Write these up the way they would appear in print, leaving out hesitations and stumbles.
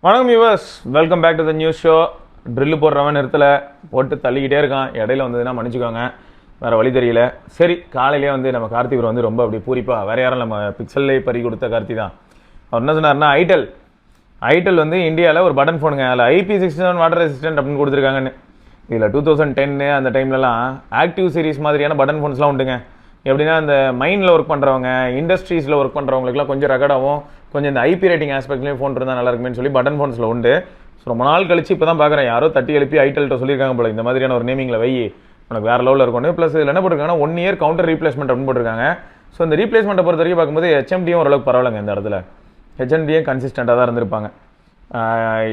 வணக்கம் yours, welcome back to the news show. Drill போடுறவன் நிறுத்தல போட்டு தள்ளிக்கிட்டே இருக்கான். இடையில வந்ததுன்னா மன்னிச்சுக்கோங்க, வேறு வழி தெரியல. சரி, காலையிலே வந்து நம்ம கார்த்திகர் வந்து ரொம்ப அப்படி பூரிப்பா, வேறு யாரும் நம்ம பிக்சல்லே பறி கொடுத்த கார்த்தி தான். அவர் என்ன சொன்னார்னா, ஐட்டல் வந்து இந்தியாவில் ஒரு பட்டன் ஃபோனுங்க, அதில் IP67 வாட்டர் ரெசிஸ்டன்ட் அப்படின்னு கொடுத்துருக்காங்கன்னு. இதில் 2010 அந்த டைம்லலாம் ஆக்டிவ் சீரிஸ் மாதிரியான பட்டன் ஃபோன்ஸ்லாம் உண்டுங்க. எப்படின்னா இந்த மைண்டில் ஒர்க் பண்ணுறவங்க, இண்டஸ்ட்ரீஸில் ஒர்க் பண்ணுறவங்களுக்குலாம் கொஞ்சம் ரெக்கார்டாகவும் கொஞ்சம் இந்த IP ரேட்டிங் ஆஸ்பெக்ட்லேயும் ஃபோன் இருந்தால் நல்லா இருக்குன்னு சொல்லி பட்டன் ஃபோன்ஸில் உண்டு. ஸோ ரொம்ப நாள் கழிச்சு இப்போ தான் பார்க்குறேன், யாரோ தட்டி எழுப்பி ஐட்டல்கிட்ட சொல்லியிருக்காங்க போல, இந்த மாதிரியான ஒரு நேமிங்கில் வை, உனக்கு வேறு லெவலில் இருக்கும். ப்ளஸ் இதில் என்ன போட்டிருக்காங்கன்னா 1 year கவுண்டர் ரீப்ளேஸ்மெண்ட் அப்படின்னு போட்டிருக்காங்க. ஸோ இந்த ரீப்ளேஸ்மெண்ட்டை பொறுத்த வரைக்கும் பார்க்கும்போது HMDயும் ஓரளவுக்கு பரவாயில்லைங்க. இந்த இடத்துல HMDயும் கன்சிஸ்டண்ட்டாக தான் இருந்திருப்பாங்க.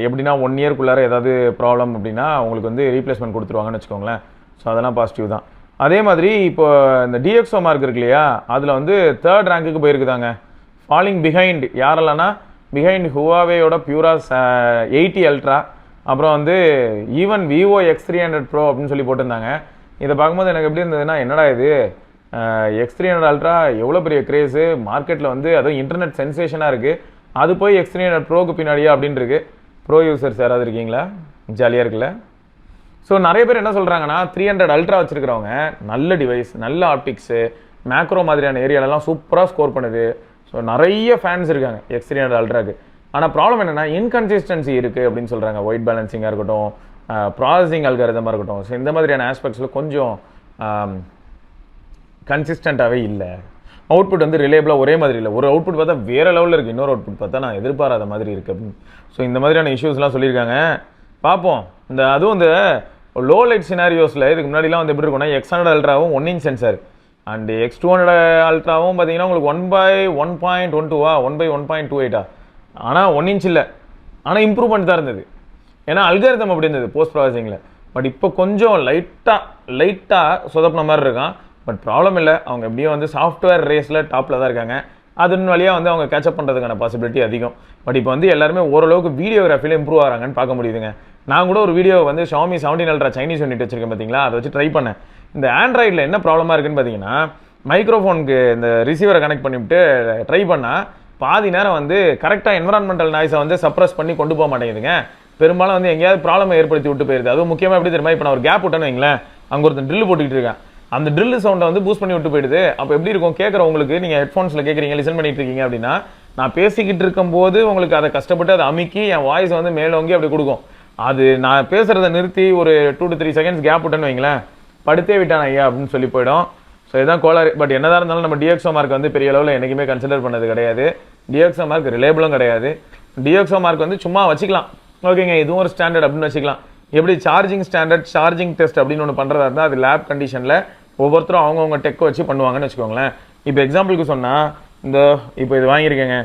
எப்படின்னா 1 yearக்குள்ளார ஏதாவது ப்ராப்ளம் அப்படின்னா அவங்களுக்கு வந்து ரீப்ளேஸ்மெண்ட் கொடுத்துருவாங்கன்னு வச்சுக்கோங்களேன். ஸோ அதெல்லாம் பாசிட்டிவ் தான். அதே மாதிரி இப்போ இந்த DxO மார்க் இருக்கு இல்லையா, அதில் வந்து 3rd ரேங்க்குக்கு போயிருக்குதாங்க. ஃபாலிங் பிஹைண்ட் யாரெல்லாம்னா, பிஹைண்ட் ஹுவாவேயோட பியூரா 80 அல்ட்ரா, அப்புறம் வந்து ஈவன் Vivo X300 Pro அப்படின்னு சொல்லி போட்டிருந்தாங்க. இதை பார்க்கும்போது எனக்கு எப்படி இருந்ததுன்னா, என்னடா இது X300 அல்ட்ரா எவ்வளோ பெரிய கிரேஸு மார்க்கெட்டில் வந்து, அதுவும் இன்டர்நெட் சென்சேஷனாக இருக்குது, அது போய் X300 Proக்கு பின்னாடியா அப்படின்னு இருக்கு. ப்ரோ யூசர்ஸ் யாராவது இருக்கீங்களா? ஜாலியாக இருக்குல்ல. ஸோ நிறைய பேர் என்ன சொல்கிறாங்கன்னா, 300 அல்ட்ரா வச்சுருக்கிறவங்க நல்ல டிவைஸ், நல்ல ஆப்டிக்ஸு, மேக்ரோ மாதிரியான ஏரியாலலாம் சூப்பராக ஸ்கோர் பண்ணுது. ஸோ நிறைய ஃபேன்ஸ் இருக்காங்க X300 அல்ட்ராக்கு. ஆனால் ப்ராப்ளம் என்னென்னா, இன்கன்சிஸ்டன்சி இருக்குது அப்படின்னு சொல்கிறாங்க. ஒயிட் பேலன்சிங்காக இருக்கட்டும், ப்ராசஸிங் அல்காரிதமாக இருக்கட்டும். ஸோ இந்த மாதிரியான ஆஸ்பெக்ட்ஸில் கொஞ்சம் கன்சிஸ்டண்ட்டாகவே இல்லை. அவுட்புட் வந்து ரிலேபிளாக ஒரே மாதிரி இல்லை. ஒரு அவுட்புட் பார்த்தா வேறு லெவலில் இருக்குது, இன்னொரு அவுட்புட் பார்த்தா நான் எதிர்பாராத மாதிரி இருக்குது அப்படின்னு. ஸோ இந்த மாதிரியான இஷ்யூஸ்லாம் சொல்லியிருக்காங்க. பார்ப்போம். அதுவும் இந்த லோ லைட் சினாரியோஸில் இதுக்கு முன்னாடிலாம் வந்து எப்படி இருக்கும்னா, X100 அல்ட்ராவும் 1 inch sensor, and X200 அல்ட்ராவும் பார்த்தீங்கன்னா உங்களுக்கு 1/1.12 1/1.28. ஆனால் 1 inch இல்லை, ஆனால் இம்ப்ரூவ்மெண்ட் தான் இருந்தது. ஏன்னா அல்காரிதம் அப்படி இருந்தது போஸ்ட் ப்ராசஸிங்கில். பட் இப்போ கொஞ்சம் லைட்டாக சொதப்பின மாதிரி இருக்கான். பட் ப்ராப்ளம் இல்லை, அவங்க எப்படியும் வந்து சாஃப்ட்வேர் ரேஸில் டாப்பில் தான் இருக்காங்க. அதன் வழியாக வந்து அவங்க கேட்சப் பண்ணுறதுக்கான பாசிபிலிட்டி அதிகம். பட் இப்போ வந்து எல்லாருமே ஓரளவுக்கு வீடியோகிராஃபியில் இம்ப்ரூவ் ஆகிறாங்கன்னு பார்க்க முடியுதுங்க. நான் கூட ஒரு வீடியோ வந்து Xiaomi 17 Ultra சைனீஸ் யூனிட் வச்சிருக்கேன் பார்த்தீங்களா, அதை வச்சு ட்ரை பண்ணேன். இந்த ஆண்ட்ராய்டில் என்ன ப்ராப்ளமாக இருக்குன்னு பார்த்தீங்கன்னா, மைக்ரோஃபோனுக்கு இந்த ரிசீவரை கனெக்ட் பண்ணிவிட்டு ட்ரை பண்ணால் பாதி நேரம் வந்து கரெக்டாக என்வரான்மெண்டல் நாய்ஸை வந்து சப்ரஸ் பண்ணி கொண்டு போக மாட்டேங்குதுங்க. பெரும்பாலும் வந்து எங்கேயாவது ப்ராப்ளம் ஏற்படுத்தி விட்டு போயிருது. அதுவும் முக்கியமாக எப்படி தெரியுமா, இப்போ நான் ஒரு கேப் விட்டேன்னு வைங்களேன், அங்கே ஒருத்தன் ட்ரில் போட்டுக்கிட்டு இருக்கேன், அந்த ட்ரில் சவுண்டை வந்து பூஸ்ட் பண்ணி விட்டு போயிடுது. அப்போ எப்படி இருக்கும் கேட்குறவங்களுக்கு, நீங்கள் ஹெட்ஃபோன்ஸில் கேட்குறீங்க, லிசன் பண்ணிட்டு இருக்கீங்க அப்படின்னா, நான் பேசிக்கிட்டு இருக்கும்போது உங்களுக்கு அதை கஷ்டப்பட்டு அதை அமுக்கி என் வாய்ஸ் வந்து மேலோங்கி அப்படி கொடுக்கும். அது நான் பேசுகிறத நிறுத்தி ஒரு 2 to 3 seconds கேப் விட்டேன்னு வைங்களேன், படுத்தே விட்டான் ஐயா அப்படின்னு சொல்லி போயிடும். ஸோ இதுதான் கோளாறு. பட் என்னதான் இருந்தாலும் நம்ம DxO மார்க் வந்து பெரிய அளவில் என்றைக்குமே கன்சிடர் பண்ணது கிடையாது. DxO மார்க் ரிலேபிளும் கிடையாது. DxO மார்க் வந்து சும்மா வச்சுக்கலாம், ஓகேங்க, இதுவும் ஒரு ஸ்டாண்டர்ட் அப்படின்னு வச்சுக்கலாம். எப்படி சார்ஜிங் ஸ்டாண்டர்ட், சார்ஜிங் டெஸ்ட் அப்படின்னு ஒன்று பண்ணுறதா இருந்தால் அது லேப் கண்டிஷனில் ஒவ்வொருத்தரும் அவங்கவுங்க டெக்கை வச்சு பண்ணுவாங்கன்னு வச்சுக்கோங்களேன். இப்போ எக்ஸாம்பிளுக்கு சொன்னால், இப்போ இது வாங்கியிருக்கேங்க,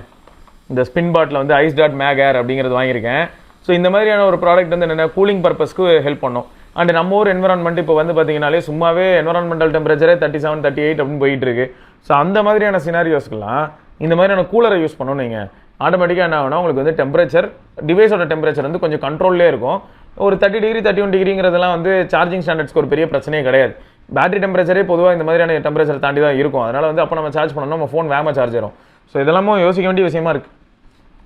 இந்த ஸ்பின் பாட்டில் வந்து ஐஸ் டாட் மேக் ஏர் அப்படிங்கிறது வாங்கியிருக்கேன். ஸோ இந்த மாதிரியான ஒரு ப்ராடக்ட் வந்து என்னென்ன கூலிங் பர்பஸ்க்கு ஹெல்ப் பண்ணும். அண்ட் நம்ம ஊர் என்வரான்மெண்ட் இப்போ வந்து பார்த்தீங்கன்னாலே சும்மாவே என்வரான்மெண்டல் டெம்பரேச்சரே 37, 38 அப்படின்னு போயிட்டு இருக்கு. ஸோ அந்த மாதிரியான சினாரியோஸ்க்கெல்லாம் இந்த மாதிரியான கூலரை யூஸ் பண்ணணும். நீங்கள் ஆட்டோமேட்டிக்காக என்ன ஆகுனா, உங்களுக்கு வந்து டெம்பரேச்சர், டிவைஸோட டெம்பரேச்சர் வந்து கொஞ்சம் கண்ட்ரோல்லே இருக்கும். ஒரு 30 degree 31 degreeங்கிறதுலாம் வந்து சார்ஜிங் ஸ்டாண்டர்ட்ஸ்க்கு ஒரு பெரிய பிரச்சனையே கிடையாது. பேட்டரி டெம்பரேச்சரே பொதுவாக இந்த மாதிரியான டெம்பரேச்சர் தாண்டி தான் இருக்கும். அதனால் வந்து அப்போ நம்ம சார்ஜ் பண்ணணும், நம்ம ஃபோன் வேகமாக சார்ஜ் ஆகும். ஸோ இதெல்லாமும் யோசிக்க வேண்டிய விஷயமா இருக்குது.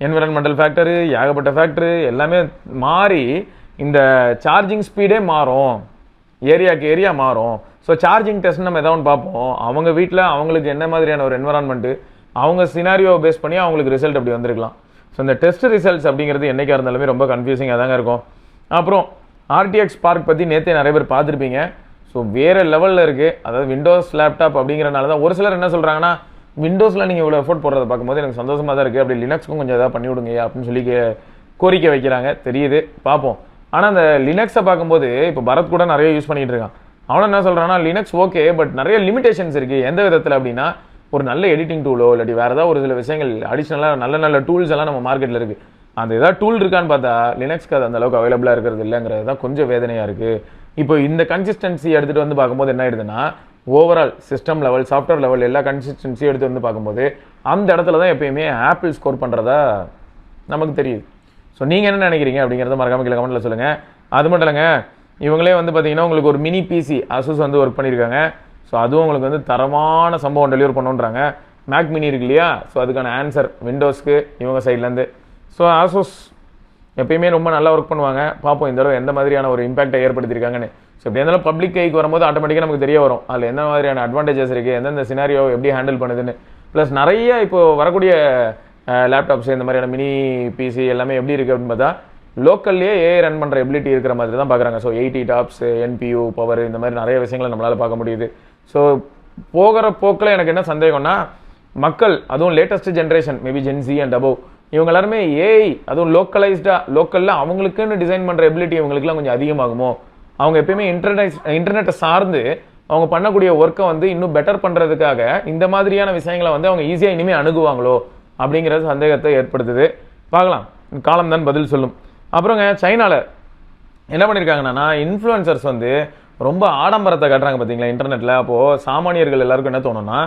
என்விரான்மெண்டல் ஃபேக்டரு, ஏகப்பட்ட ஃபேக்டரு எல்லாமே மாறி இந்த சார்ஜிங் ஸ்பீடே மாறும், ஏரியாவுக்கு ஏரியா மாறும். ஸோ சார்ஜிங் டெஸ்ட் நம்ம எதாவது பார்ப்போம், அவங்க வீட்டில் அவங்களுக்கு என்ன மாதிரியான ஒரு என்விரான்மெண்ட்டு, அவங்க சினாரியோ பேஸ் பண்ணி அவங்களுக்கு ரிசல்ட் அப்படி வந்திருக்கலாம். ஸோ இந்த டெஸ்ட் ரிசல்ட்ஸ் அப்படிங்கிறது என்றைக்காக இருந்தாலுமே ரொம்ப கன்ஃபியூசிங்காக தாங்க இருக்கும். அப்புறம் RTX Spark பற்றி நேற்றே நிறைய பேர் பார்த்துருப்பீங்க. ஸோ வேறு லெவலில் இருக்குது. அதாவது விண்டோஸ் லேப்டாப் அப்படிங்கிறனால தான் ஒரு சிலர் என்ன சொல்கிறாங்கன்னா, விண்டோஸில் நீங்கள் இவ்வளோ எஃபோர்ட் போடுறதை பார்க்கும்போது எனக்கு சந்தோஷமாக தான் இருக்குது, அப்படி லினக்ஸ்க்கும் கொஞ்சம் எதாவது பண்ணி விடுங்க அப்படின்னு சொல்லி கோரிக்கை வைக்கிறாங்க, தெரியுது, பார்ப்போம். ஆனால் அந்த லினக்ஸை பார்க்கும்போது இப்போ பரத் கூட நிறைய யூஸ் பண்ணிகிட்டு இருக்கான். அவனும் என்ன சொல்கிறான்னா, லினக்ஸ் ஓகே, பட் நிறைய லிமிடேஷன்ஸ் இருக்குது. எந்த விதத்தில் அப்படின்னா, ஒரு நல்ல எடிட்டிங் டூலோ இல்லாட்டி வேறு ஏதாவது ஒரு சில விஷயங்கள் அடிஷ்னலாக நல்ல டூல்ஸ் எல்லாம் நம்ம மார்க்கெட்டில் இருக்குது. அந்த ஏதாவது டூல் இருக்கான்னு பார்த்தா லினக்ஸ்க்கு அது அந்தளவுக்கு அவைலபிளாக இருக்கிறது இல்லைங்கிறது தான் கொஞ்சம் வேதனையாக இருக்குது. இப்போ இந்த கன்சிஸ்டன்சி எடுத்துகிட்டு வந்து பார்க்கும்போது என்ன ஆயிடுதுன்னா, overall system level, software level எல்லா கன்சிஸ்டன்சியும் எடுத்து வந்து பார்க்கும்போது அந்த இடத்துல தான் எப்பயுமே ஆப்பிள் ஸ்கோர் பண்ணுறதா நமக்கு தெரியுது. ஸோ நீங்கள் என்ன நினைக்கிறீங்க அப்படிங்கிறத மறக்காம கீழே கமெண்ட்டில் சொல்லுங்கள். அது மட்டும் இல்லைங்க, இவங்களே வந்து பார்த்தீங்கன்னா உங்களுக்கு ஒரு மினி பிசி அசூஸ் வந்து ஒர்க் பண்ணியிருக்காங்க. ஸோ அதுவும் உங்களுக்கு வந்து தரமான சம்பவம் டெலிவர் பண்ணுன்றாங்க. மேக் மினி இருக்கு இல்லையா, ஸோ அதுக்கான ஆன்சர் விண்டோஸ்க்கு இவங்க சைட்லேருந்து. ஸோ ஆசூஸ் எப்பயுமே ரொம்ப நல்லா ஒர்க் பண்ணுவாங்க. பார்ப்போம் இந்த தடவை எந்த மாதிரியான ஒரு இம்பாக்டை ஏற்படுத்தியிருக்காங்கன்னு. ஸோ எப்படி இருந்தாலும் பப்ளிக் கைக்கு வரும்போது ஆட்டோமேட்டிக்காக நமக்கு தெரிய வரும் அதில் எந்த மாதிரியான அட்வான்டேஜஸ் இருக்குது, எந்தெந்த சினாரியோ எப்படி ஹேண்டில் பண்ணுதுன்னு. ப்ளஸ் நிறைய இப்போ வரக்கூடிய லேப்டாப்ஸ் இந்த மாதிரியான மினி பிசி எல்லாமே எப்படி இருக்குது அப்படின்னு பார்த்தா லோக்கல்லேயே ஏஐ ரன் பண்ணுற எபிலிட்டி இருக்கிற மாதிரி தான் பார்க்குறாங்க. ஸோ 80 டாப்ஸ், என்பியூ பவர், இந்த மாதிரி நிறைய விஷயங்களை நம்மளால் பார்க்க முடியுது. ஸோ போகிற போக்கில் எனக்கு என்ன சந்தேகம்னா, மக்கள் அதுவும் latest generation maybe gen Z and above இவங்க எல்லாருமே ஏஐ அதுவும் லோக்கலில் அவங்களுக்குன்னு டிசைன் பண்ணுற எபிலிட்டி இவங்களுக்குலாம் கொஞ்சம் அதிகமாகுமோ, அவங்க எப்பயுமே இன்டர்நெட்டை சார்ந்து அவங்க பண்ணக்கூடிய ஒர்க்கை வந்து இன்னும் பெட்டர் பண்ணுறதுக்காக இந்த மாதிரியான விஷயங்களை வந்து அவங்க ஈஸியாக இனிமேல் அணுகுவாங்களோ அப்படிங்கிற சந்தேகத்தை ஏற்படுத்துது. பார்க்கலாம், காலம் தான் பதில் சொல்லும். அப்புறங்க சைனாவில் என்ன பண்ணியிருக்காங்கன்னா, இன்ஃப்ளூயன்சர்ஸ் வந்து ரொம்ப ஆடம்பரத்தை காட்டுறாங்க பார்த்தீங்களா இன்டர்நெட்டில். அப்போது சாமானியர்கள் எல்லாருக்கும் என்ன தோணும்னா,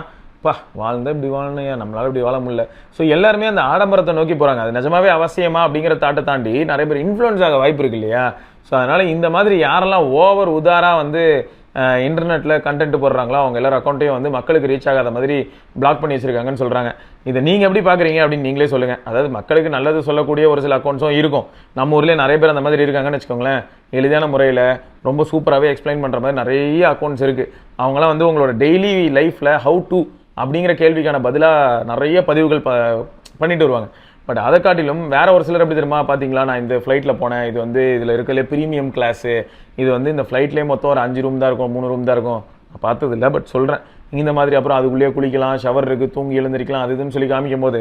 வாழ்ந்தா இப்படி வாழணையா, நம்மளால இப்படி வாழ முடியல. ஸோ எல்லாருமே அந்த ஆடம்பரத்தை நோக்கி போகிறாங்க. அது நிஜமாவே அவசியமா அப்படிங்கிற தாட்டை தாண்டி நிறைய பேர் இன்ஃப்ளூயன்ஸ் ஆக வாய்ப்பு இருக்கு இல்லையா. ஸோ அதனால் இந்த மாதிரி யாரெல்லாம் ஓவர் உதாராக வந்து இன்டர்நெட்டில் கண்டென்ட் போடுறாங்களோ அவங்க எல்லாரும் அக்கௌண்ட்டையும் வந்து மக்களுக்கு ரீச் ஆகாத மாதிரி பிளாக் பண்ணி வச்சிருக்காங்கன்னு சொல்கிறாங்க. இதை நீங்கள் எப்படி பார்க்குறீங்க அப்படின்னு நீங்களே சொல்லுங்கள். அதாவது மக்களுக்கு நல்லது சொல்லக்கூடிய ஒரு சில அக்கௌண்ட்ஸும் இருக்கும். நம்ம ஊர்லேயே நிறைய பேர் அந்த மாதிரி இருக்காங்கன்னு வச்சுக்கோங்களேன். எளிதான முறையில் ரொம்ப சூப்பராகவே எக்ஸ்பிளைன் பண்ணுற மாதிரி நிறைய அக்கௌண்ட்ஸ் இருக்குது. அவங்களாம் வந்து உங்களோட டெய்லி லைஃப்பில் ஹவு டு அப்படிங்கிற கேள்விக்கான பதிலாக நிறைய பதிவுகள் பண்ணிட்டு வருவாங்க. பட் அதை காட்டிலும் வேற ஒரு சிலர் எப்படி தெரியுமா, பார்த்தீங்களா நான் இந்த ஃப்ளைட்டில் போனேன், இது வந்து இதில் இருக்கிற ப்ரீமியம் கிளாஸு, இது வந்து இந்த ஃப்ளைட்லேயே மொத்தம் ஒரு 5 ரூம் தான் இருக்கும், 3 ரூம் தான் இருக்கும். நான் பார்த்தது இல்லை, பட் சொல்கிறேன் இந்த மாதிரி. அப்புறம் அதுக்குள்ளேயே குளிக்கலாம், ஷவர் இருக்குது, தூங்கி எழுந்திரிக்கலாம், அது இதுன்னு சொல்லி காமிக்கும் போது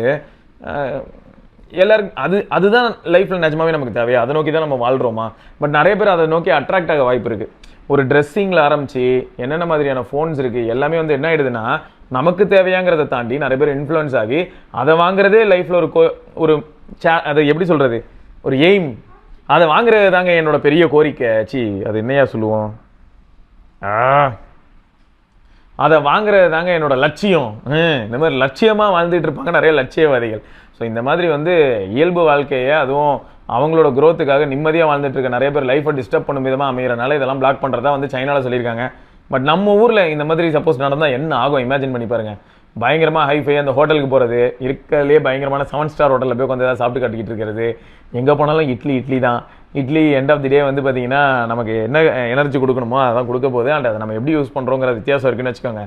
எல்லாருக்கும் அதுதான் லைஃப்பில் நிஜமாவே நமக்கு தேவையா, அதை நோக்கி தான் நம்ம வாழ்கிறோமா? பட் நிறைய பேர் அதை நோக்கி அட்ராக்ட் ஆக வாய்ப்பு இருக்குது. ஒரு ட்ரெஸ்ஸிங்கில் ஆரம்பித்து என்னென்ன மாதிரியான ஃபோன்ஸ் இருக்குது எல்லாமே வந்து என்ன ஆகிடுதுன்னா, நமக்கு தேவையாங்கிறத தாண்டி நிறைய பேர் இன்ஃப்ளூயன்ஸ் ஆகி அதை வாங்குறதே லைஃப்பில் ஒரு அதை எப்படி சொல்கிறது, ஒரு எய்ம், அதை வாங்குறது தாங்க என்னோட பெரிய கோரிக்கை. அது என்னையா சொல்லுவோம், அதை வாங்குறது தாங்க என்னோட லட்சியம். இந்த மாதிரி லட்சியமாக வாழ்ந்துட்டு இருப்பாங்க நிறைய லட்சியவாதிகள். ஸோ இந்த மாதிரி வந்து இயல்பு வாழ்க்கையை அதுவும் அவங்களோட growthக்காக நிம்மதியாக வாழ்ந்துட்டு இருக்க நிறைய பேர் லைஃப்பை டிஸ்டர்ப் பண்ணும் விதமாக அமைகிறனால இதெல்லாம் பிளாக் பண்ணுறதா வந்து சைனாவில் சொல்லியிருக்காங்க. பட் நம்ம ஊரில் இந்த மாதிரி சப்போஸ் நடந்தால் என்ன ஆகும் இமேஜின் பண்ணி பாருங்க. பயங்கரமாக ஹைஃபை அந்த ஹோட்டலுக்கு போகிறது, இருக்கிறதுலே பயங்கரமான 7 ஸ்டார் ஹோட்டலில் போய் கொஞ்சம் ஏதாவது சாப்பிட்டு கட்டிக்கிட்டு இருக்கிறது, எங்கே போனாலும் இட்லி தான். இட்லி எண்ட் ஆஃப் தி டே வந்து பார்த்தீங்கன்னா நமக்கு என்ன எனர்ஜி கொடுக்கணுமோ அதான் கொடுக்க போகுது. அண்ட் அதை நம்ம எப்படி யூஸ் பண்ணுறோங்கிற வித்தியாசம் இருக்குன்னு வச்சுக்கோங்க.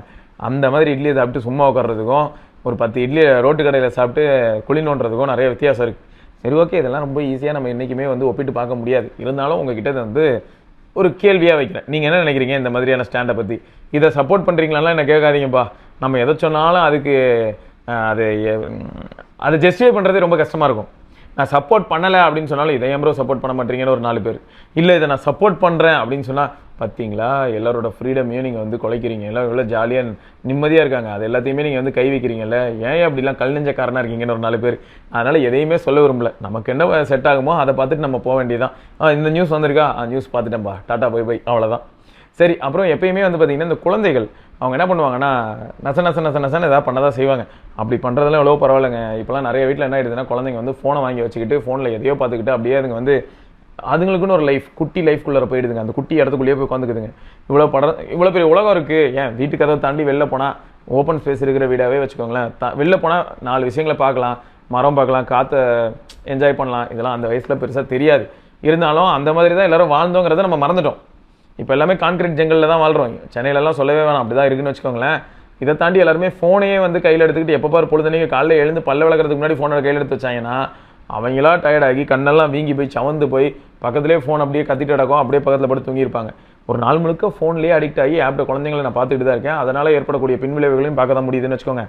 அந்த மாதிரி இட்லியை சாப்பிட்டு சும்மா உட்கார்றதுக்கும் ஒரு 10 இட்லி ரோட்டு கடையில் சாப்பிட்டு குழி நோண்டுறதுக்கும் நிறைய வித்தியாசம் இருக்குது. சரி, ஓகே, இதெல்லாம் ரொம்ப ஈஸியாக நம்ம என்றைக்குமே வந்து ஒப்பிட்டு பார்க்க முடியாது. இருந்தாலும் உங்ககிட்ட வந்து ஒரு கேள்வியாக வைக்கிறேன், நீங்கள் என்ன நினைக்கிறீங்க இந்த மாதிரியான ஸ்டாண்டை பற்றி? இதை சப்போர்ட் பண்ணுறீங்களாலாம் என்ன கேட்காதீங்கப்பா. நம்ம எதை சொன்னாலும் அதுக்கு அதை ஜஸ்டிஃபை பண்ணுறதே ரொம்ப கஷ்டமாக இருக்கும். நான் சப்போர்ட் பண்ணலை அப்படின்னு சொன்னாலும் இதை ஏன் ப்ரோ சப்போர்ட் பண்ண மாட்டீங்கன்னு ஒரு 4 பேர். இல்லை இதை நான் சப்போர்ட் பண்ணுறேன் அப்படின்னு சொன்னால் பார்த்தீங்களா எல்லாரோட ஃப்ரீடமையும் நீங்கள் வந்து குலைக்கிறீங்க, எல்லாம் எவ்வளோ ஜாலியாக நிம்மதியாக இருக்காங்க, அது எல்லாத்தையுமே நீங்கள் வந்து கை வைக்கிறீங்கல்ல, ஏன் அப்படிலாம் கல் நெஞ்சக்காரனாக இருக்கீங்கன்னு ஒரு 4 பேர். அதனால் எதையுமே சொல்ல விரும்பல. நமக்கு என்ன செட் ஆகுமோ அதை பார்த்துட்டு நம்ம போக வேண்டியதான். இந்த நியூஸ் வந்திருக்கா, நியூஸ் பார்த்துட்டேன்பா, டாட்டா பை அவ்வளோதான். சரி, அப்புறம் எப்பயுமே வந்து பார்த்தீங்கன்னா இந்த குழந்தைகள் அவங்க என்ன பண்ணுவாங்கன்னா நசன்னு ஏதாவது பண்ணதான் செய்வாங்க. அப்படி பண்ணுறதுலாம் எவ்வளோ பரவாயில்லைங்க. இப்போலாம் நிறைய வீட்டில் என்ன ஆயிடுதுன்னா குழந்தைங்க வந்து ஃபோனை வாங்கி வச்சுக்கிட்டு ஃபோனில் எதையோ பார்த்துக்கிட்டு அப்படியே அதுங்க வந்து அதுங்களுக்குன்னு ஒரு குட்டி லைஃப்குள்ளே போயிடுதுங்க. அந்த குட்டி இடத்துக்குள்ளேயே போய் உட்காந்துக்குதுங்க. இவ்வளோ பெரிய உலகம் இருக்குது. ஏன் வீட்டுக்கு கதவை தாண்டி வெளில போனால் ஓப்பன் ஸ்பேஸ் இருக்கிற வீடாகவே வச்சுக்கோங்களேன். வெளில போனால் 4 விஷயங்களை பார்க்கலாம், மரம் பார்க்கலாம், காற்றை என்ஜாய் பண்ணலாம். இதெல்லாம் அந்த வயசில் பெருசாக தெரியாது. இருந்தாலும் அந்த மாதிரி தான் எல்லோரும் வாழ்ந்தோங்கிறத நம்ம மறந்துட்டோம். இப்போ எல்லாமே கான்கிரீட் ஜங்கலில் தான் வாழ்கிறோம். சென்னையிலலாம் சொல்லவே வேணாம், அப்படி தான் இருக்குன்னு வச்சுக்கோங்களேன். இதை தாண்டி எல்லாருமே ஃபோனையே வந்து கையில் எடுத்துக்கிட்டு எப்போ பாரு பொழுதுனைக்கு காலையில் எழுந்து பல்ல விளக்கிறதுக்கு முன்னாடி ஃபோனை கையில் எடுத்து வச்சாங்கன்னா அவங்களா டயர்டாகி கண்ணெல்லாம் வீங்கி போய் சவந்து போய் பக்கத்துலேயே ஃபோன் அப்படியே கத்திட்டு கிடக்கும், அப்படியே பக்கத்தில் படுத்து தூங்கியிருப்பாங்க. ஒரு நாள் முழுக்க ஃபோன்லேயே அடிக்ட் ஆகி ஆப்ட குழந்தைங்களை நான் பார்த்துக்கிட்டு தான் இருக்கேன். அதனால் ஏற்படக்கூடிய பின்விளைவுகளையும் பார்க்க தான் முடியுதுன்னு வச்சுக்கோங்க.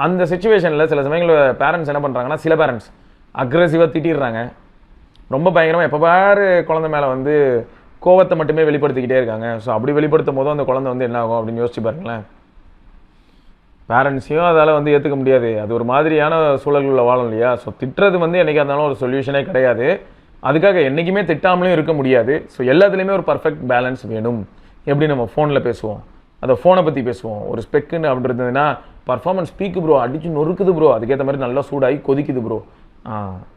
அந்த சிச்சுவேஷனில் சில சமயங்களில் பேரண்ட்ஸ் என்ன பண்ணுறாங்கன்னா, சில பேரண்ட்ஸ் அக்ரெசிவாக திட்டிடுறாங்க. ரொம்ப பயங்கரமாக எப்போ பாரு குழந்தை மேலே வந்து கோவத்தை மட்டுமே வெளிப்படுத்திக்கிட்டே இருக்காங்க. ஸோ அப்படி வெளிப்படுத்தும் போதும் அந்த குழந்தை வந்து என்ன ஆகும் அப்படின்னு யோசிச்சு பாருங்களேன். பேரண்ட்ஸையும் அதால் வந்து ஏற்றுக்க முடியாது. அது ஒரு மாதிரியான சூழல்களில் வாழும் இல்லையா. ஸோ திட்டுறது வந்து என்றைக்கா இருந்தாலும் ஒரு சொல்யூஷனே கிடையாது. அதுக்காக என்றைக்குமே திட்டாமலும் இருக்க முடியாது. ஸோ எல்லாத்துலேயுமே ஒரு பர்ஃபெக்ட் பேலன்ஸ் வேணும். எப்படி நம்ம ஃபோனில் பேசுவோம், அதை ஃபோனை பற்றி பேசுவோம். ஒரு ஸ்பெக்குன்னு அப்படி இருந்ததுன்னா பர்ஃபார்மன்ஸ் பீக்கு ப்ரோ, அடிச்சு நொறுக்குது ப்ரோ, அதுக்கேற்ற மாதிரி நல்லா சூடாகி கொதிக்குது ப்ரோ.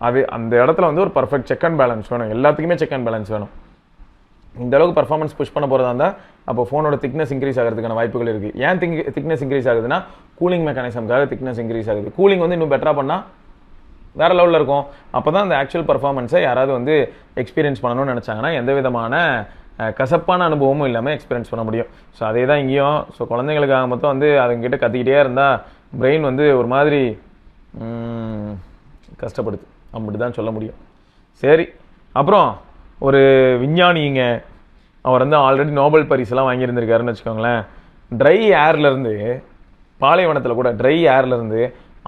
அது அந்த இடத்துல வந்து ஒரு பர்ஃபெக்ட் செக் அண்ட் பேலன்ஸ் வேணும். எல்லாத்துக்குமே செக் அண்ட் பேலன்ஸ் வேணும். இந்த அளவுக்கு பர்ஃபார்மன்ஸ் புஷ் பண்ண போகிறதா இருந்தால் அப்போ ஃபோனோட திக்னஸ் இன்க்ரீஸ் ஆகிறதுக்கான வாய்ப்புகள் இருக்குது. ஏன் திக்னஸ் இன்க்ரீஸ் ஆகுதுன்னா கூலிங் மெக்கானிசம்காக திக்னஸ் இன்க்ரீஸ் ஆகுது. கூலிங் வந்து இன்னும் பெட்டராக பண்ணால் வேறு லெவலில் இருக்கும். அப்போ தான் அந்த ஆக்சுவல் பர்ஃபார்மன்ஸை யாராவது வந்து எக்ஸ்பீரியன்ஸ் பண்ணணும்னு நினச்சாங்கன்னா எந்த விதமான கசப்பான அனுபவமும் இல்லாமல் எக்ஸ்பீரியன்ஸ் பண்ண முடியும். ஸோ அதே தான் இங்கேயும். ஸோ குழந்தைங்களுக்காக மொத்தம் வந்து அதுங்கிட்ட கத்திக்கிட்டே இருந்தால் பிரெயின் வந்து ஒரு மாதிரி கஷ்டப்படுது, அப்படி தான் சொல்ல முடியும். சரி, அப்புறம் ஒரு விஞ்ஞானிங்க, அவர் வந்து ஆல்ரெடி நோபல் பரிசெல்லாம் வாங்கியிருந்திருக்காருன்னு வச்சுக்கோங்களேன். ட்ரை ஏர்லேருந்து, பாலைவனத்தில் கூட ட்ரை ஏர்லேருந்து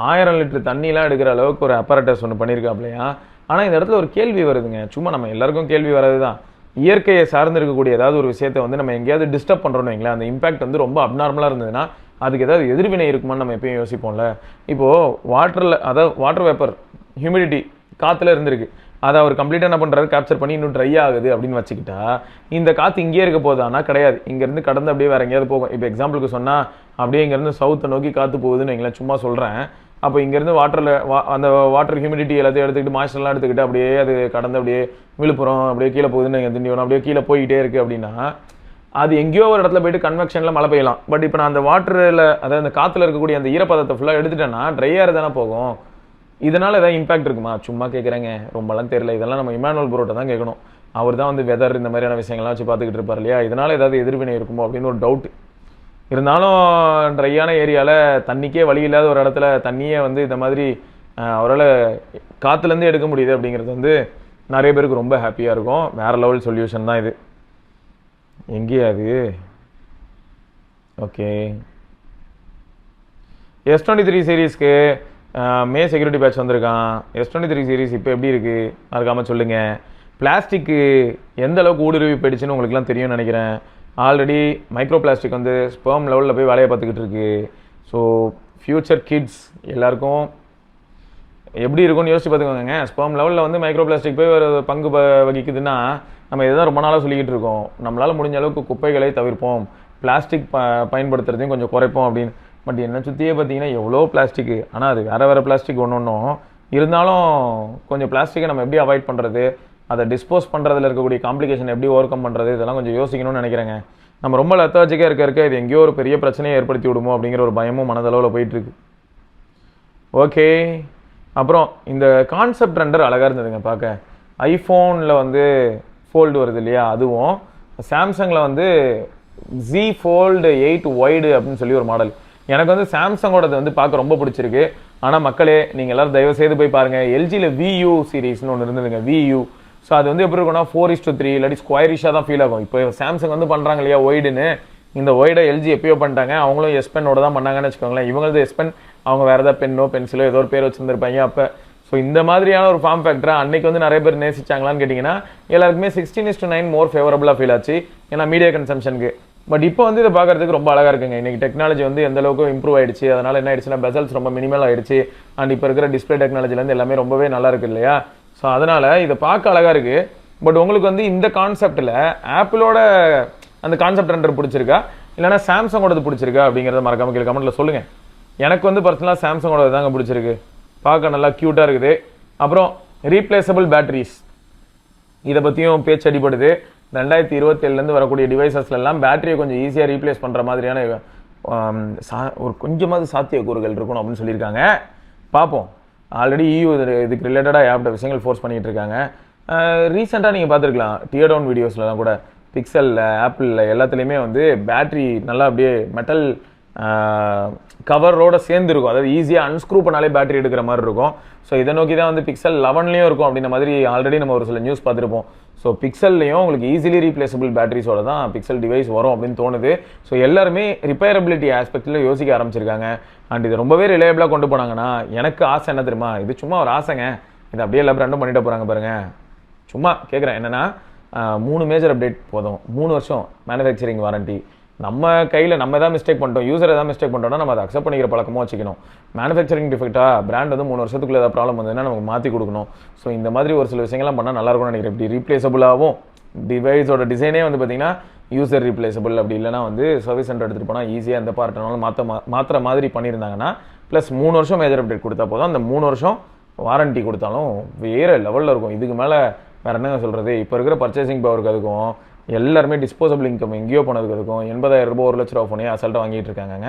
1000 லிட்டர் தண்ணிலாம் எடுக்கிற அளவுக்கு ஒரு அப்பரேட்டஸ் ஒன்று பண்ணியிருக்காப்லையா. ஆனால் இந்த இடத்துல ஒரு கேள்வி வருதுங்க, சும்மா நம்ம எல்லாருக்கும் கேள்வி வர்றது தான். இயற்கையை சார்ந்து இருக்கக்கூடிய ஏதாவது ஒரு விஷயத்தை வந்து நம்ம எங்கேயாவது டிஸ்டர்ப் பண்ணுறோன்னு வைங்களேன், அந்த இம்பாக்ட் வந்து ரொம்ப அப்நார்மலாக இருந்ததுன்னா அதுக்கு ஏதாவது எதிர்வினை இருக்குமான்னு நம்ம எப்பயும் யோசிப்போம்ல. இப்போது வாட்டரில், அதாவது வாட்டர் வேப்பர் ஹியூமிடிட்டி காற்றுல இருந்திருக்கு, அதை அவர் கம்ப்ளீட்டாக என்ன பண்ணுறாரு, கேப்சர் பண்ணி இன்னும் ட்ரை ஆகுது அப்படின்னு வச்சுக்கிட்டா இந்த காற்று இங்கேயே இருக்க போதானா? கிடையாது, இங்கேருந்து கடந்து அப்படியே வேறு எங்கேயாவது போகும். இப்போ எக்ஸாம்பிளுக்கு சொன்னால் அப்படியே இங்கேருந்து சவுத்தை நோக்கி காற்று போகுதுன்னு வைங்களேன், சும்மா சொல்கிறேன். அப்போ இங்கேருந்து வாட்டரில் அந்த வாட்டர் ஹியூமிடிட்டி எல்லாத்தையும் எடுத்துக்கிட்டு மாய்ஸ்டர்லாம் எடுத்துக்கிட்டு அப்படியே அது கடந்து அப்படியே விழுப்புரம் அப்படியே கீழே போகுதுன்னு திண்டிவனம் அப்படியே கீழே போய்கிட்டே இருக்குது அப்படின்னா அது எங்கேயோ ஒரு இடத்துல போயிட்டு கன்வெக்ஷனில் மழை பெய்யலாம். பட் இப்போ நான் அந்த வாட்டரில், அதாவது அந்த காற்றுல இருக்கக்கூடிய அந்த ஈரப்பதத்தை ஃபுல்லாக எடுத்துட்டேன்னா ட்ரையாக தானே போகும். இதனால் ஏதாவது இம்பாக்ட் இருக்குமா? சும்மா கேட்குறேங்க, ரொம்பலாம் தெரியல. இதெல்லாம் நம்ம இமானுவல் புரோட்டை தான் கேட்கணும். அவர் தான் வந்து வெதர் இந்த மாதிரியான விஷயங்கள்லாம் வச்சு பார்த்துக்கிட்டு இருப்பார் இல்லையா. இதனால் ஏதாவது எதிர்வினை இருக்குமோ அப்படின்னு ஒரு டவுட் இருந்தாலும், ட்ரையான ஏரியாவில் தண்ணிக்கே வழி இல்லாத ஒரு இடத்துல தண்ணியே வந்து இந்த மாதிரி அவரால் காற்றுலேருந்து எடுக்க முடியுது அப்படிங்கிறது வந்து நிறைய பேருக்கு ரொம்ப ஹாப்பியாக இருக்கும். வேறு லெவல் சொல்யூஷன் தான் இது. எங்கேயா அது? ஓகே, S23 சீரீஸ்க்கு மே செக்யூரிட்டி பேட்ச் வந்திருக்கான். S23 சீரீஸ் இப்போ எப்படி இருக்குது மறக்காமல் சொல்லுங்கள். பிளாஸ்டிக்கு எந்த அளவுக்கு ஊடுருவி போயிடுச்சுன்னு உங்களுக்குலாம் தெரியும்னு நினைக்கிறேன். ஆல்ரெடி மைக்ரோ பிளாஸ்டிக் வந்து ஸ்பெர்ம் லெவலில் போய் வேலையை பார்த்துக்கிட்டு இருக்கு. ஸோ ஃப்யூச்சர் கிட்ஸ் எல்லாருக்கும் எப்படி இருக்கும்னு யோசிச்சு பார்த்துக்கோங்க. ஸ்பெர்ம் லெவலில் வந்து மைக்ரோ பிளாஸ்டிக் போய் ஒரு பங்கு வகிக்குதுன்னா நம்ம இதுதான் ரொம்ப நாளாக சொல்லிக்கிட்டு இருக்கோம். நம்மளால் முடிஞ்ச அளவுக்கு குப்பைகளை தவிர்ப்போம், பிளாஸ்டிக் பயன்படுத்துறதையும் கொஞ்சம் குறைப்போம் அப்படின்னு. பட் என்ன சுற்றியே பார்த்தீங்கன்னா எவ்வளோ பிளாஸ்டிக்கு. ஆனால் அது வேறு பிளாஸ்டிக் ஒன்றும் இருந்தாலும் கொஞ்சம் பிளாஸ்டிக்கை நம்ம எப்படி அவாய்ட் பண்ணுறது, அதை டிஸ்போஸ் பண்ணுறதுல இருக்கக்கூடிய காம்ப்ளிகேஷன் எப்படி ஓவர் கம் பண்ணுறது, இதெல்லாம் கொஞ்சம் யோசிக்கணும்னு நினைக்கிறேங்க. நம்ம ரொம்ப லெத்தாஜிக்காக இருக்க இது எங்கேயோ ஒரு பெரிய பிரச்சனையை ஏற்படுத்தி விடுமோ அப்படிங்கிற ஒரு பயமும் மனதளவில் போயிட்டுருக்கு. ஓகே, அப்புறம் இந்த கான்செப்ட் ரெண்டர் அழகாக இருந்ததுங்க பார்க்க. ஐஃபோனில் வந்து ஃபோல்டு வருது இல்லையா, அதுவும் சாம்சங்கில் வந்து Z Fold 8 வைடு அப்படின்னு சொல்லி ஒரு மாடல். எனக்கு வந்து சாம்சங்கோடது வந்து பார்க்க ரொம்ப பிடிச்சிருக்கு. ஆனால் மக்களே, நீங்கள் எல்லோரும் தயவு செய்து போய் பாருங்கள். எல்ஜியில் VU சீரீஸ்னு ஒன்று இருந்ததுங்க, VU. ஸோ அது வந்து எப்படி இருக்குன்னா 4:3 இல்லாட்டி ஸ்கொயரிஷாக தான் ஃபீல் ஆகும். இப்போ சாம்சங் வந்து பண்ணுறாங்க இல்லையா ஒய்டுன்னு, இந்த ஒய்டை எல்ஜி எப்பயோ பண்ணிட்டாங்க. அவங்களும் S Penோட தான் பண்ணாங்கன்னு வச்சுக்கோங்களேன். இவங்களது S Pen, அவங்க வேறு ஏதாவது பென்னோ பென்சிலோ ஏதோ ஒரு பேர் வச்சுருந்துருப்பாங்க அப்போ. ஸோ இந்த மாதிரியான ஒரு ஃபார்ம் ஃபேக்டரை அன்னைக்கு வந்து நிறைய பேர் நேசிச்சாங்களான்னு கேட்டிங்கன்னா எல்லாருக்குமே 16:9 மோர் ஃபேவரபுளாக ஃபீல் ஆச்சு, ஏன்னா மீடியா கன்சம்ஷனுக்கு. பட் இப்போ வந்து இதை பார்க்கறதுக்கு ரொம்ப அழகாக இருக்குங்க. இன்றைக்கி டெக்னாலஜி வந்து எந்த அளவுக்கு இம்ப்ரூவ் ஆயிடுச்சு, அதனால் என்ன ஆயிடுச்சுன்னா பெசல்ஸ் ரொம்ப மினிமல் ஆயிடுச்சு. அண்ட் இப்போ இருக்கிற டிஸ்பிளே டெக்னாலஜிலேருந்து எல்லாமே ரொம்பவே நல்லா இருக்கு இல்லையா. ஸோ அதனால் இதை பார்க்க அழகாக இருக்குது. பட் உங்களுக்கு வந்து இந்த கான்செப்டில் ஆப்பிளோட அந்த கான்செப்ட் ரெண்டர் பிடிச்சிருக்கா இல்லைனா சாம்சங்கோடது பிடிச்சிருக்கா அப்படிங்கிறத மறக்காம கீழே கமெண்ட்டில் சொல்லுங்கள். எனக்கு வந்து பர்சனலாக சாம்சங்கோட தாங்க பிடிச்சிருக்கு, பார்க்க நல்லா க்யூட்டாக இருக்குது. அப்புறம் ரீப்ளேசபிள் பேட்டரிஸ், இதை பற்றியும் பேச்சு அடிப்படுது. 2027 வரக்கூடிய டிவைசஸ்லாம் பேட்டரியை கொஞ்சம் ஈஸியாக ரீப்ளேஸ் பண்ணுற மாதிரியான ஒரு கொஞ்சமாவது சாத்தியக்கூறுகள் இருக்கணும் அப்படின்னு சொல்லியிருக்காங்க. பார்ப்போம். ஆல்ரெடி EU இதுக்கு ரிலேட்டடாக ஏகப்பட்ட விஷயங்கள் ஃபோர்ஸ் பண்ணிகிட்டு இருக்காங்க. ரீசெண்டாக நீங்கள் பார்த்துருக்கலாம் டியர் டவுன் வீடியோஸ்லாம் கூட, பிக்சலில் ஆப்பிளில் எல்லாத்துலேயுமே வந்து பேட்ரி நல்லா அப்படியே மெட்டல் கவரோட சேர்ந்துருக்கும். அதாவது ஈஸியாக அன்ஸ்க்ரூ பண்ணாலே பேட்டரி எடுக்கிற மாதிரி இருக்கும். ஸோ இதை நோக்கி தான் வந்து பிக்சல் 11லேயும் இருக்கும் அப்படின்ற மாதிரி ஆல்ரெடி நம்ம ஒரு சில நியூஸ் பார்த்துருப்போம். ஸோ பிக்சல்லையும் உங்களுக்கு ஈஸிலி ரீப்ளேசபிள் பேட்டரிஸோட தான் பிக்சல் டிவைஸ் வரும் அப்படின்னு தோணுது. ஸோ எல்லாருமே ரிப்பேரபிலிட்டி ஆஸ்பெக்டில் யோசிக்க ஆரம்பிச்சிருக்காங்க. அண்ட் இது ரொம்பவே ரிலையபிளாக கொண்டு போனாங்கன்னா எனக்கு ஆசை என்ன தெரியுமா, இது சும்மா ஒரு ஆசைங்க, இது அப்படியே எல்லா பிராண்டும் பண்ணிட்டு போகிறாங்க பாருங்கள். சும்மா கேட்குறேன், என்னென்னா 3 மேஜர் அப்டேட் போதும், 3 வருஷம் மேனுஃபேக்சரிங் வாரண்டி. நம்ம கையில் நம்ம தான் மிஸ்டேக் பண்ணிட்டோம், யூசர் ஏதாவது மிஸ்டேக் பண்ணிட்டோம்னா நம்ம அதை அக்செப்ட் பண்ணிக்கிற பழக்கமாக வச்சுக்கணும். மேனுஃபேக்சரிங் டிஃபெக்டாக பிராண்ட் வந்து 3 வருஷத்துக்குள்ள ஏதாவது ப்ராப்ளம் வந்ததுன்னா நமக்கு மாற்றி கொடுக்கணும். ஸோ இந்த மாதிரி ஒரு சில விஷயங்கள்லாம் பண்ணால் நல்லாயிருக்கும்னு நினைக்கிறேன். இப்படி ரீப்ளேசபிளாகவும் டிவைஸோட டிசைனே வந்து பார்த்திங்கன்னா யூசர் ரீப்ளேசபிள், அப்படி இல்லைனா வந்து சர்வீஸ் சென்டர் எடுத்துகிட்டு போனால் ஈஸியாக எந்த பார்ட்னாலும் மாற்றுற மாதிரி பண்ணியிருந்தாங்கன்னா, ப்ளஸ் 3 வருஷம் மேஜர் அப்டேட் கொடுத்தா போதும், அந்த 3 வருஷம் வாரண்டி கொடுத்தாலும் வேறு லெவலில் இருக்கும். இதுக்கு மேலே வேறு என்னங்க சொல்கிறது. இப்போ இருக்கிற பர்ச்சேசிங் பவருக்கு அதுக்கும் எல்லாருமே டிஸ்போசபிள் இன்கம் எங்கேயோ போனதுக்கு அதுக்கும் 80,000 ரூபாய் 1 லட்ச ரூபா ஃபோனே அசால்ட்டாக வாங்கிட்டு இருக்காங்க.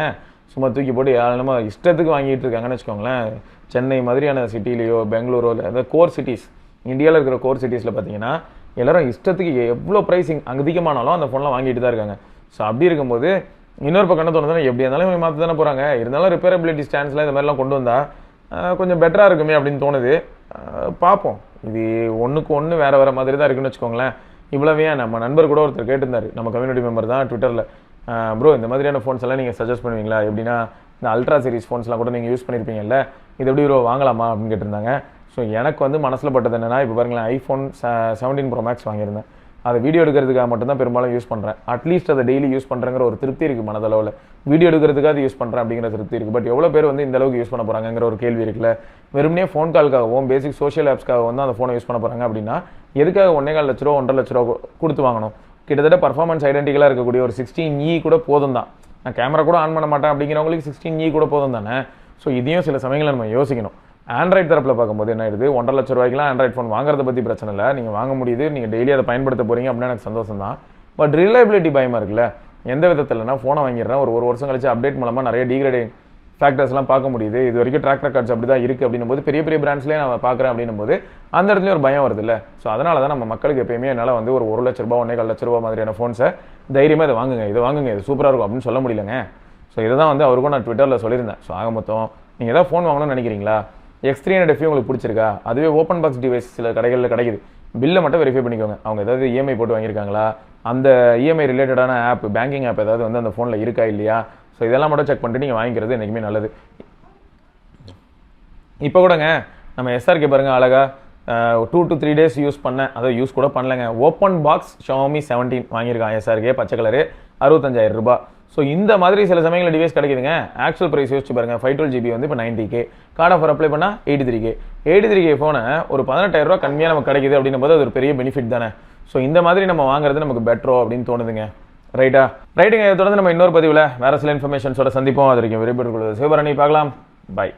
சும்மா தூக்கி போட்டு ஏழனமா இஷ்டத்துக்கு வாங்கிட்டு இருக்காங்கன்னு வச்சுக்கோங்களேன். சென்னை மாதிரியான சிட்டிலேயோ பெங்களூரோ அந்த கோர் சிட்டிஸ், இந்தியாவில் இருக்கிற கோர் சிட்டிஸில் பார்த்தீங்கன்னா எல்லாரும் இஷ்டத்துக்கு எவ்வளோ ப்ரைஸிங் அதிகமானாலும் அந்த ஃபோன்லாம் வாங்கிட்டு தான் இருக்காங்க. ஸோ அப்படி இருக்கும்போது இன்னொரு பக்கம் என்ன தோணுதுன்னா, எப்படி இருந்தாலும் மாற்ற தானே போகிறாங்க, இருந்தாலும் ரிப்பேரபிலிட்டி ஸ்டாண்ட்ஸ்லாம் இந்த மாதிரிலாம் கொண்டு வந்தால் கொஞ்சம் பெட்டராக இருக்குமே அப்படின்னு தோணுது. பார்ப்போம். இது ஒன்றுக்கு ஒன்று வேறு வேறு மாதிரி தான் இருக்குன்னு வச்சுக்கோங்களேன். இவ்வளவே நம்ம நண்பர் கூட ஒருத்தர் கேட்டிருந்தார், நம்ம கம்யூனிட்டி மெம்பர் தான், ட்விட்டரில், ப்ரோ இந்த மாதிரியான ஃபோன்ஸ் எல்லாம் நீங்கள் சஜஸ்ட் பண்ணுவீங்களா, எப்படின்னா இந்த அல்ட்ரா சீரிஸ் ஃபோன்ஸ்லாம் கூட நீங்கள் யூஸ் பண்ணியிருப்பீங்கல்ல, இது எப்படி ப்ரோ வாங்கலாமா அப்படின்னு கேட்டிருந்தாங்க. ஸோ எனக்கு வந்து மனசில் பட்டது என்னென்னா, இப்போ பாருங்களேன், ஐஃபோன் 17 Pro Max வாங்கியிருந்தேன். அதை வீடியோ எடுக்கிறதுக்காக மட்டும்தான் பெரும்பாலும் யூஸ் பண்ணுறேன். அட்லீஸ்ட் அதை டெய்லி யூஸ் பண்ணுறங்கிற ஒரு திருப்தி இருக்குது மனதளவில். வீடியோ எடுக்கிறதுக்காக யூஸ் பண்ணுறேன் அப்படிங்கிற திருப்தி இருக்குது. பட் எவ்வளோ பேர் வந்து இந்த அளவுக்கு யூஸ் பண்ண போகிறாங்கிற ஒரு கேள்வி இருக்குல்ல. வெறுமனே ஃபோன் கால்க்காகவும் பேசிக் சோஷியல் ஆப்ஸ்க்காக வந்து அந்த ஃபோனை யூஸ் பண்ண போகிறாங்க அப்படின்னா எதுக்காக 1.25 லட்ச ரூபா 1.5 லட்ச ரூபா கொடுத்து வாங்கணும்? கிட்டத்தட்ட பர்ஃபார்மன்ஸ் ஐடென்டிக்கலாக இருக்கக்கூடிய ஒரு 16E கூட போதும் தான். நான் கேமரா கூட ஆன் பண்ண மாட்டேன் அப்படிங்கிறவங்களுக்கு 16E கூட போதும் தானே. ஸோ இதையும் சில சமயங்களில் நம்ம யோசிக்கணும். ஆண்ட்ராய்டு தரப்பில் பார்க்கும்போது என்ன ஆயிடுது, 1.5 லட்ச ரூபாய்க்குலாம் ஆண்ட்ராய்டு ஃபோன் வாங்குறத பற்றி பிரச்சனை இல்லை, நீங்கள் வாங்க முடியுது, நீங்கள் டெய்லி அதை பயன்படுத்த போகிறீங்க அப்படின்னா எனக்கு சந்தோஷம் தான். பட் ரிலையபிலிட்டி பயமாக இருக்குல்ல. எந்த விதத்தில்னா ஃபோனை வாங்கிடுறேன், ஒரு வருஷம் கழிச்சு அப்டேட் மூலமாக நிறைய டீக்ரேடிங் ஃபேக்டர்ஸ்லாம் பார்க்க முடியுது. இது வரைக்கும் ட்ராக் ரெக்கார்ட்ஸ் அப்படி தான் இருக்குது அப்படின்னும் போது, பெரிய பெரிய பிராண்ட்ஸ்லேயே நான் பார்க்குறேன் அப்படின்னும் போது அந்த இடத்துலையும் ஒரு பயம் வருது இல்லை. ஸோ அதனால தான் நம்ம மக்களுக்கு எப்பயுமே என்னால் வந்து ஒரு 1 லட்ச ரூபா 1.25 லட்ச ரூபா மாதிரியான ஃபோன்ஸை தைரியமாக இதை வாங்குங்க இது சூப்பராக இருக்கும் அப்படின்னு சொல்ல முடியலங்க. ஸோ இதை தான் வந்து அவருக்கும் நான் ட்விட்டரில் சொல்லியிருந்தேன். ஸோ ஆக மொத்தம் நீங்கள் ஏதாவது ஃபோன் வாங்கணும்னு நினைக்கிறீங்களா, X300 FE உங்களுக்கு பிடிச்சிருக்கா, அதுவே ஓப்பன் பாக்ஸ் டிவைஸ் சில கடைகளில் கிடைக்குது, பில்லை மட்டும் வெரிஃபை பண்ணிக்கோங்க. அவங்க ஏதாவது இஎம்ஐ போட்டு வாங்கியிருக்காங்களா, அந்த இஎம்ஐ ரிலேட்டடான ஆப், பேங்கிங் ஆப் ஏதாவது வந்து அந்த ஃபோனில் இருக்கா இல்லையா, ஸோ இதெல்லாம் மட்டும் செக் பண்ணிட்டு நீங்கள் வாங்கிக்கிறது என்றைக்குமே நல்லது. இப்போ கூடங்க நம்ம SRK பாருங்க, அழகாக 2 to 3 days யூஸ் பண்ணேன், அதை யூஸ் கூட பண்ணலைங்க. ஓப்பன் பாக்ஸ் Xiaomi 17 வாங்கியிருக்கான் SRK, பச்சை கலரு, 65,000 ரூபாய். ஸோ இந்த மாதிரி சில சமயங்களில் டிவைஸ் கிடைக்குதுங்க. ஆக்சுவல் ப்ரைஸ் யோசிச்சு பாருங்கள், 512GB வந்து இப்போ 90K, கார்டு ஆஃபர் அப்ளை பண்ணால் 83K ஃபோனை ஒரு 18,000 ரூபா கம்மியாக நமக்கு கிடைக்குது அப்படின்னும் போது அது ஒரு பெரிய பெனிஃபிட் தானே. ஸோ இந்த மாதிரி நம்ம வாங்குறது நமக்கு பெட்டரோ அப்படின்னு தோணுதுங்க. ரைட்டுங்க. இதை தொடர்ந்து நம்ம இன்னொரு பதிவில் வேறு சில இன்ஃபர்மேஷன்ஸோட சந்திப்போம். அது வரைக்கும் விரைவில் சிவபரணி பார்க்கலாம். பாய்.